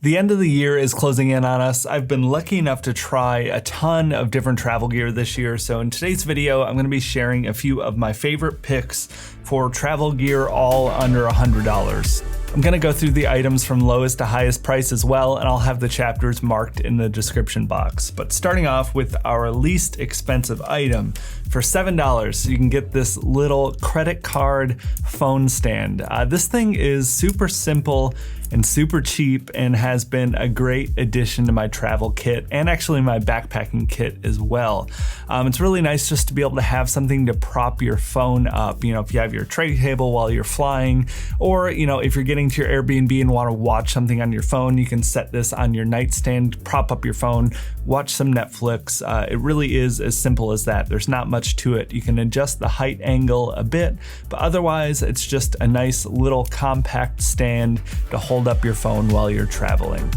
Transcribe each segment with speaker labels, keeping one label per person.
Speaker 1: The end of the year is closing in on us. I've been lucky enough to try a ton of different travel gear this year, so in today's video, I'm going to be sharing a few of my favorite picks for travel gear all under $100. I'm going to go through the items from lowest to highest price as well, and I'll have the chapters marked in the description box. But starting off with our least expensive item, for $7, you can get this little credit card phone stand. This thing is super simple and super cheap and has been a great addition to my travel kit and actually my backpacking kit as well. It's really nice just to be able to have something to prop your phone up, if you have your tray table while you're flying, or if you're getting to your Airbnb and want to watch something on your phone, you can set this on your nightstand, prop up your phone, watch some Netflix. It really is as simple as that. There's not much to it. You can adjust the height angle a bit, but otherwise it's just a nice little compact stand to hold up your phone while you're traveling.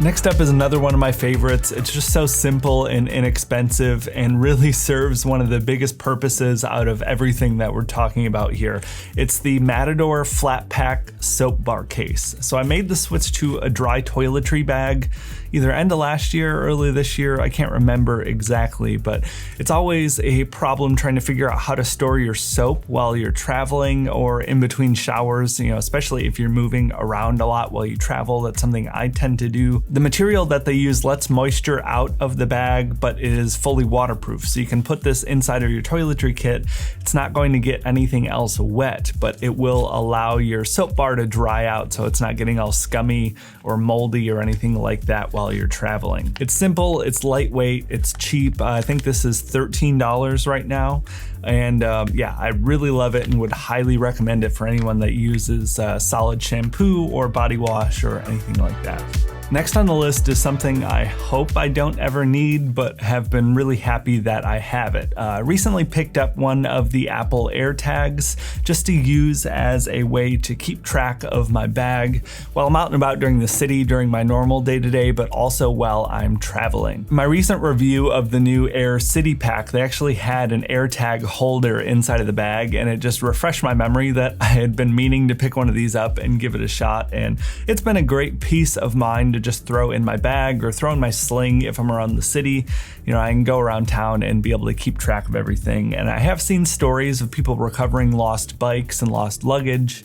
Speaker 1: Next up is another one of my favorites. It's just so simple and inexpensive and really serves one of the biggest purposes out of everything that we're talking about here. It's the Matador Flat Pack Soap Bar Case. So I made the switch to a dry toiletry bag either end of last year or early this year. I can't remember exactly, but it's always a problem trying to figure out how to store your soap while you're traveling or in between showers, especially if you're moving around a lot while you travel. That's something I tend to do. The material that they use lets moisture out of the bag, but it is fully waterproof. So you can put this inside of your toiletry kit. It's not going to get anything else wet, but it will allow your soap bar to dry out so it's not getting all scummy or moldy or anything like that while you're traveling. It's simple, it's lightweight, it's cheap. I think this is $13 right now. And I really love it and would highly recommend it for anyone that uses solid shampoo or body wash or anything like that. Next on the list is something I hope I don't ever need, but have been really happy that I have it. Recently picked up one of the Apple AirTags just to use as a way to keep track of my bag while I'm out and about during the city during my normal day-to-day, but also while I'm traveling. My recent review of the new Air City Pack, they actually had an AirTag holder inside of the bag, and it just refreshed my memory that I had been meaning to pick one of these up and give it a shot, and it's been a great peace of mind to just throw in my bag or throw in my Sling if I'm around the city. I can go around town and be able to keep track of everything. And I have seen stories of people recovering lost bikes and lost luggage.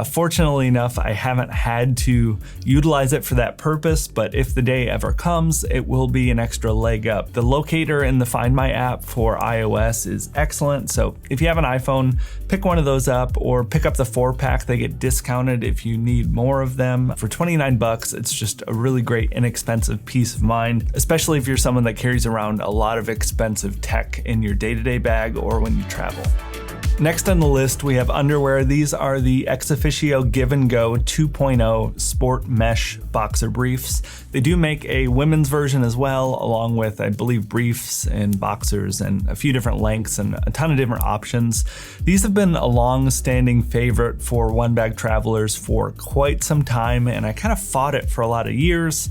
Speaker 1: Fortunately enough, I haven't had to utilize it for that purpose, but if the day ever comes, it will be an extra leg up. The locator in the Find My app for iOS is excellent. So if you have an iPhone, pick one of those up or pick up the 4-pack. They get discounted if you need more of them. For $29, it's just a really great inexpensive peace of mind, especially if you're someone that carries around a lot of expensive tech in your day-to-day bag or when you travel. Next on the list, we have underwear. These are the Ex Officio Give and Go 2.0 Sport Mesh Boxer Briefs. They do make a women's version as well, along with, I believe, briefs and boxers and a few different lengths and a ton of different options. These have been a long-standing favorite for one-bag travelers for quite some time, and I kind of fought it for a lot of years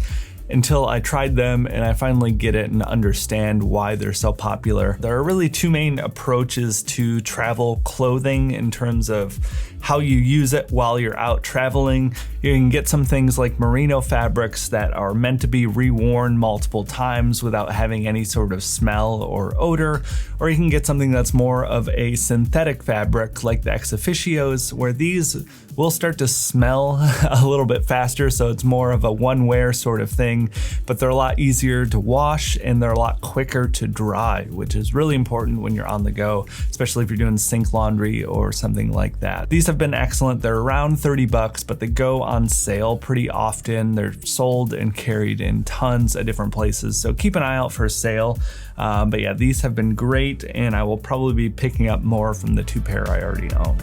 Speaker 1: until I tried them and I finally get it and understand why they're so popular. There are really two main approaches to travel clothing in terms of how you use it while you're out traveling. You can get some things like merino fabrics that are meant to be reworn multiple times without having any sort of smell or odor, or you can get something that's more of a synthetic fabric like the Ex Officios, where these will start to smell a little bit faster, so it's more of a one-wear sort of thing, but they're a lot easier to wash and they're a lot quicker to dry, which is really important when you're on the go, especially if you're doing sink laundry or something like that. These have been excellent. They're around $30, but they go on sale pretty often. They're sold and carried in tons of different places, so keep an eye out for a sale. But yeah, these have been great, and I will probably be picking up more from the 2 pair I already own.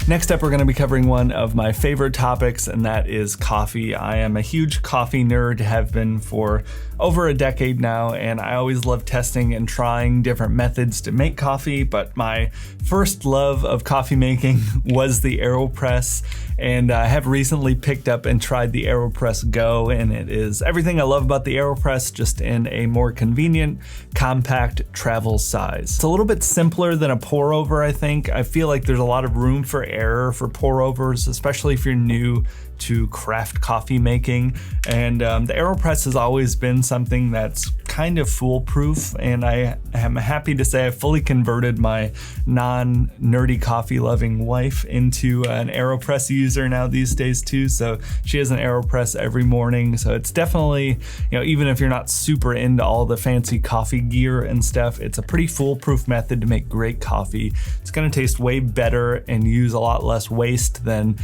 Speaker 1: Next up, we're going to be covering one of my favorite topics, and that is coffee. I am a huge coffee nerd, have been for over a decade now, and I always love testing and trying different methods to make coffee, but my first love of coffee making was the Aeropress, and I have recently picked up and tried the Aeropress Go, and it is everything I love about the Aeropress, just in a more convenient, compact travel size. It's a little bit simpler than a pour over, I think. I feel like there's a lot of room for error for pour overs, especially if you're new to craft coffee making. And the Aeropress has always been something that's kind of foolproof, and I am happy to say I fully converted my non-nerdy coffee loving wife into an Aeropress user now these days too. So she has an Aeropress every morning. So it's definitely, even if you're not super into all the fancy coffee gear and stuff, it's a pretty foolproof method to make great coffee. It's going to taste way better and use a lot less waste than,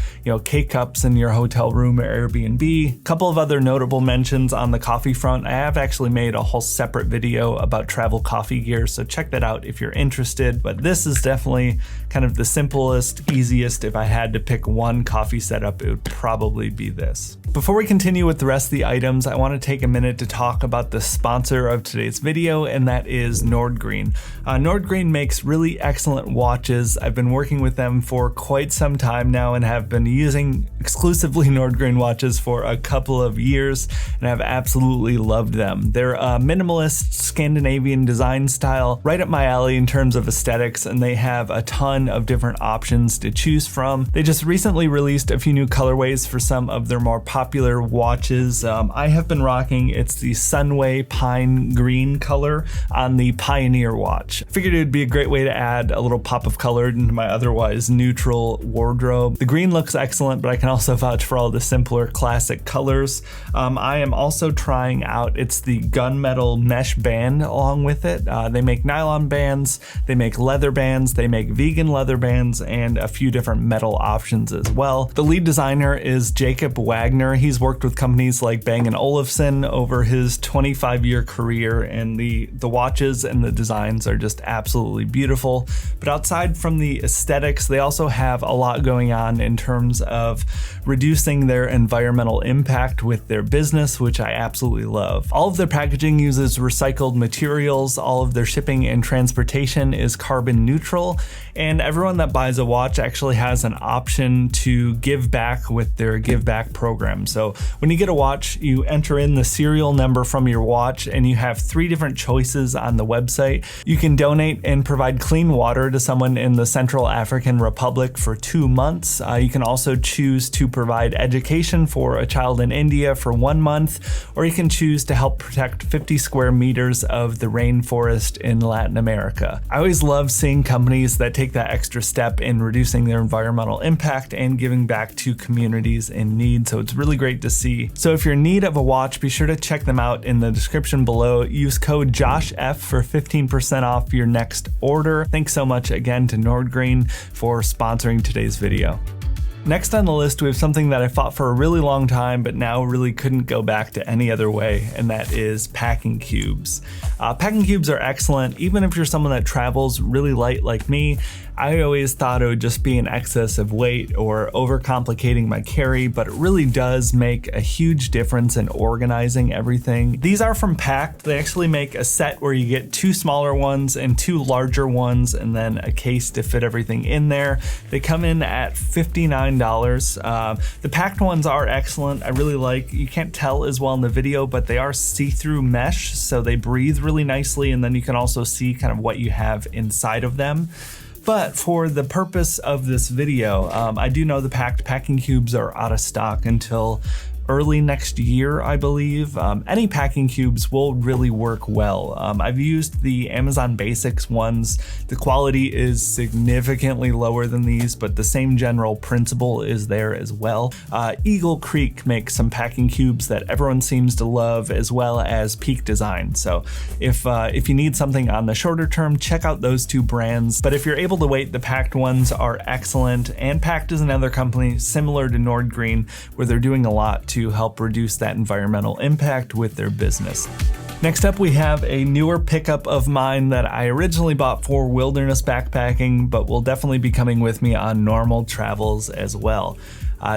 Speaker 1: K-cups in your hotel room or Airbnb. A couple of other notable mentions on the coffee front. I have actually made a whole separate video about travel coffee gear, so check that out if you're interested. But this is definitely kind of the simplest, easiest. If I had to pick one coffee setup, it would probably be this. Before we continue with the rest of the items, I want to take a minute to talk about the sponsor of today's video, and that is Nordgreen. Nordgreen makes really excellent watches. I've been working with them for quite some time now and have been using exclusively Nordgreen watches for a couple of years, and I've absolutely loved them. They're a minimalist Scandinavian design style, right up my alley in terms of aesthetics, and they have a ton of different options to choose from. They just recently released a few new colorways for some of their more popular watches. I have been rocking, it's the Sunray Pine Green color on the Pioneer watch. Figured it would be a great way to add a little pop of color into my otherwise neutral wardrobe. The green looks excellent, but I can also vouch for all the simpler classic colors. I am also trying out, it's the gunmetal mesh band along with it. They make nylon bands, they make leather bands, they make vegan leather bands, and a few different metal options as well. The lead designer is Jacob Wagner. He's worked with companies like Bang & Olufsen over his 25-year career, and the watches and the designs are just absolutely beautiful. But outside from the aesthetics, they also have a lot going on in terms of reducing their environmental impact with their business, which I absolutely love. All of their packaging uses recycled materials, all of their shipping and transportation is carbon neutral, and everyone that buys a watch actually has an option to give back with their give back program. So when you get a watch, you enter in the serial number from your watch, and you have 3 different choices on the website. You can donate and provide clean water to someone in the Central African Republic for 2 months. You can also choose to provide education for a child in India for 1 month, or you can choose to help protect 50 square meters of the rainforest in Latin America. I always love seeing companies that take that extra step in reducing their environmental impact and giving back to communities in need, so it's really great to see. So if you're in need of a watch, be sure to check them out in the description below. Use code JOSHF for 15% off your next order. Thanks so much again to Nordgreen for sponsoring today's video. Next on the list, we have something that I fought for a really long time, but now really couldn't go back to any other way, and that is packing cubes. Packing cubes are excellent, even if you're someone that travels really light like me. I always thought it would just be an excess of weight or overcomplicating my carry, but it really does make a huge difference in organizing everything. These are from Packed. They actually make a set where you get 2 smaller ones and 2 larger ones, and then a case to fit everything in there. They come in at $59. The Packed ones are excellent. I really like, you can't tell as well in the video, but they are see-through mesh, so they breathe really nicely, and then you can also see kind of what you have inside of them. But for the purpose of this video, I do know the Packed packing cubes are out of stock until early next year, I believe. Any packing cubes will really work well. I've used the Amazon Basics ones. The quality is significantly lower than these, but the same general principle is there as well. Eagle Creek makes some packing cubes that everyone seems to love, as well as Peak Design. So if you need something on the shorter term, check out those 2 brands. But if you're able to wait, the Packed ones are excellent. And Packed is another company similar to Nordgreen, where they're doing a lot to help reduce that environmental impact with their business. Next up, we have a newer pickup of mine that I originally bought for wilderness backpacking, but will definitely be coming with me on normal travels as well.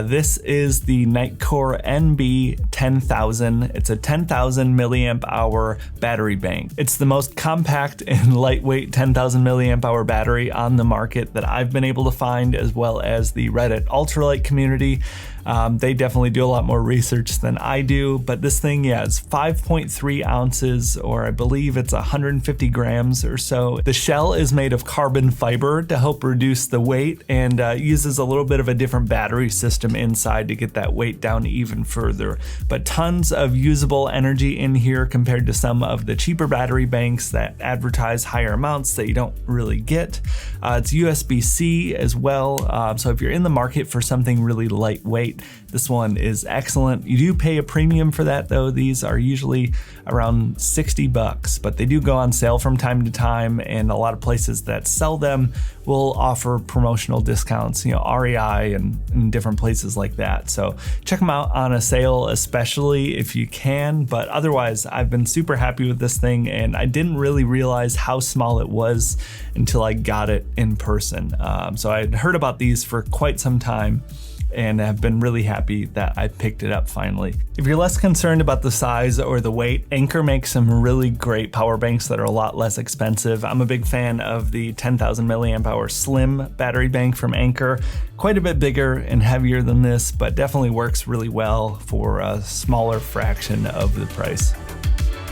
Speaker 1: This is the Nitecore NB 10,000. It's a 10,000 milliamp hour battery bank. It's the most compact and lightweight 10,000 milliamp hour battery on the market that I've been able to find, as well as the Reddit ultralight community. They definitely do a lot more research than I do, but this thing, yeah, is 5.3 ounces, or I believe it's 150 grams or so. The shell is made of carbon fiber to help reduce the weight, and uses a little bit of a different battery system inside to get that weight down even further. But tons of usable energy in here compared to some of the cheaper battery banks that advertise higher amounts that you don't really get. It's USB-C as well, so if you're in the market for something really lightweight, this one is excellent. You do pay a premium for that though. These are usually around 60 bucks, but they do go on sale from time to time, and a lot of places that sell them will offer promotional discounts, REI and different places like that. So check them out on a sale, especially if you can, but otherwise I've been super happy with this thing, and I didn't really realize how small it was until I got it in person. So I had heard about these for quite some time, and have been really happy that I picked it up finally. If you're less concerned about the size or the weight, Anker makes some really great power banks that are a lot less expensive. I'm a big fan of the 10,000 milliamp hour slim battery bank from Anker. Quite a bit bigger and heavier than this, but definitely works really well for a smaller fraction of the price.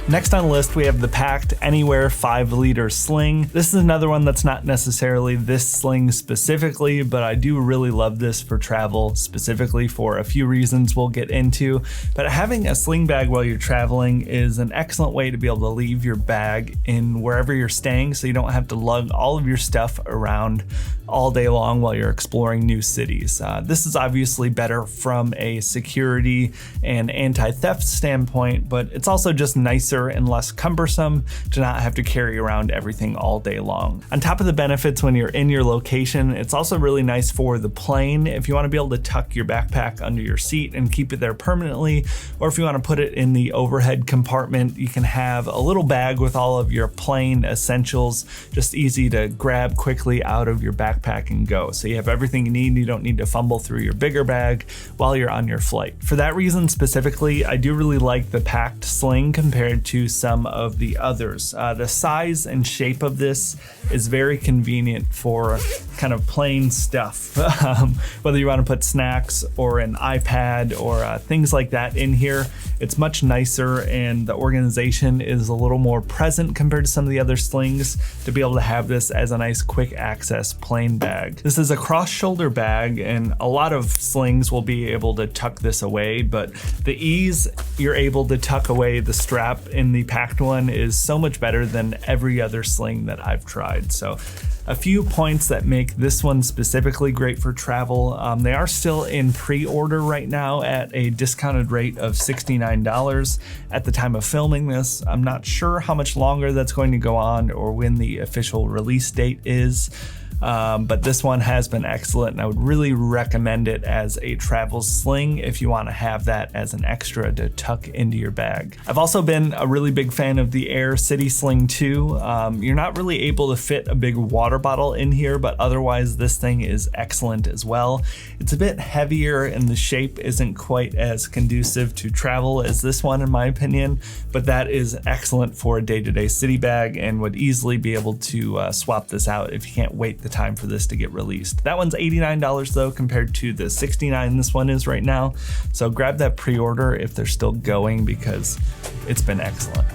Speaker 1: Next on the list, we have the Packed Anywhere 5-liter sling. This is another one that's not necessarily this sling specifically, but I do really love this for travel, specifically for a few reasons we'll get into. But having a sling bag while you're traveling is an excellent way to be able to leave your bag in wherever you're staying, so you don't have to lug all of your stuff around all day long while you're exploring new cities. This is obviously better from a security and anti-theft standpoint, but it's also just nicer and less cumbersome to not have to carry around everything all day long. On top of the benefits when you're in your location, it's also really nice for the plane if you want to be able to tuck your backpack under your seat and keep it there permanently, or if you want to put it in the overhead compartment, you can have a little bag with all of your plane essentials, just easy to grab quickly out of your backpack and go. So you have everything you need. You don't need to fumble through your bigger bag while you're on your flight. For that reason specifically, I do really like the Packed sling compared to some of the others. The size and shape of this is very convenient for kind of plain stuff. Whether you want to put snacks or an iPad or things like that in here, it's much nicer, and the organization is a little more present compared to some of the other slings to be able to have this as a nice quick access plain bag. This is a cross shoulder bag, and a lot of slings will be able to tuck this away, but the ease you're able to tuck away the strap in the Packed one is so much better than every other sling that I've tried. So a few points that make this one specifically great for travel. They are still in pre-order right now at a discounted rate of $69 at the time of filming this. I'm not sure how much longer that's going to go on or when the official release date is. But this one has been excellent, and I would really recommend it as a travel sling if you want to have that as an extra to tuck into your bag. I've also been a really big fan of the Air City Sling 2. You're not really able to fit a big water bottle in here, but otherwise this thing is excellent as well. It's a bit heavier and the shape isn't quite as conducive to travel as this one in my opinion, but that is excellent for a day-to-day city bag and would easily be able to swap this out if you can't wait the time for this to get released. That one's $89 though compared to the $69 this one is right now. So grab that pre-order if they're still going because it's been excellent.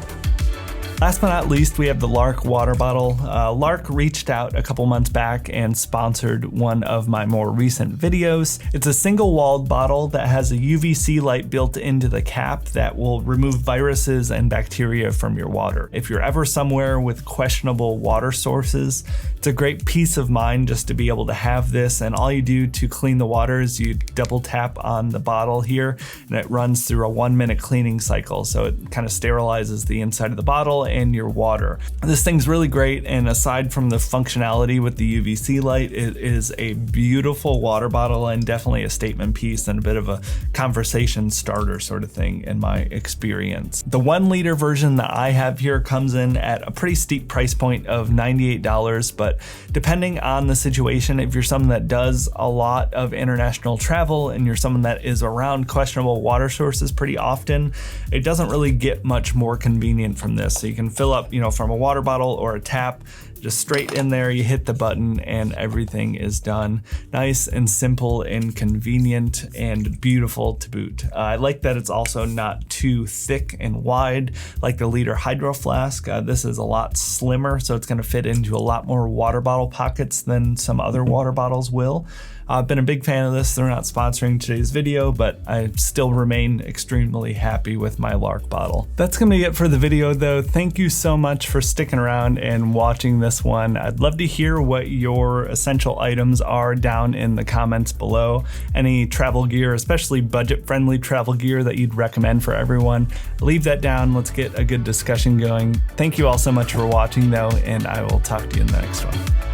Speaker 1: Last but not least, we have the Lark water bottle. Lark reached out a couple months back and sponsored one of my more recent videos. It's a single-walled bottle that has a UVC light built into the cap that will remove viruses and bacteria from your water. If you're ever somewhere with questionable water sources, it's a great peace of mind just to be able to have this, and all you do to clean the water is you double tap on the bottle here, and it runs through a 1-minute cleaning cycle, so it kind of sterilizes the inside of the bottle and your water. This thing's really great, and aside from the functionality with the UVC light, it is a beautiful water bottle and definitely a statement piece and a bit of a conversation starter sort of thing in my experience. The 1-liter version that I have here comes in at a pretty steep price point of $98, but depending on the situation, if you're someone that does a lot of international travel and you're someone that is around questionable water sources pretty often, it doesn't really get much more convenient from this. So you can fill up, from a water bottle or a tap Just straight in there, you hit the button and everything is done. Nice and simple and convenient and beautiful to boot. I like that it's also not too thick and wide like the liter Hydro Flask. This is a lot slimmer, so it's gonna fit into a lot more water bottle pockets than some other water bottles will. I've been a big fan of this. They're not sponsoring today's video, but I still remain extremely happy with my Lark bottle. That's gonna be it for the video though. Thank you so much for sticking around and watching this one. I'd love to hear what your essential items are down in the comments below. Any travel gear, especially budget-friendly travel gear that you'd recommend for everyone. Leave that down. Let's get a good discussion going. Thank you all so much for watching though, and I will talk to you in the next one.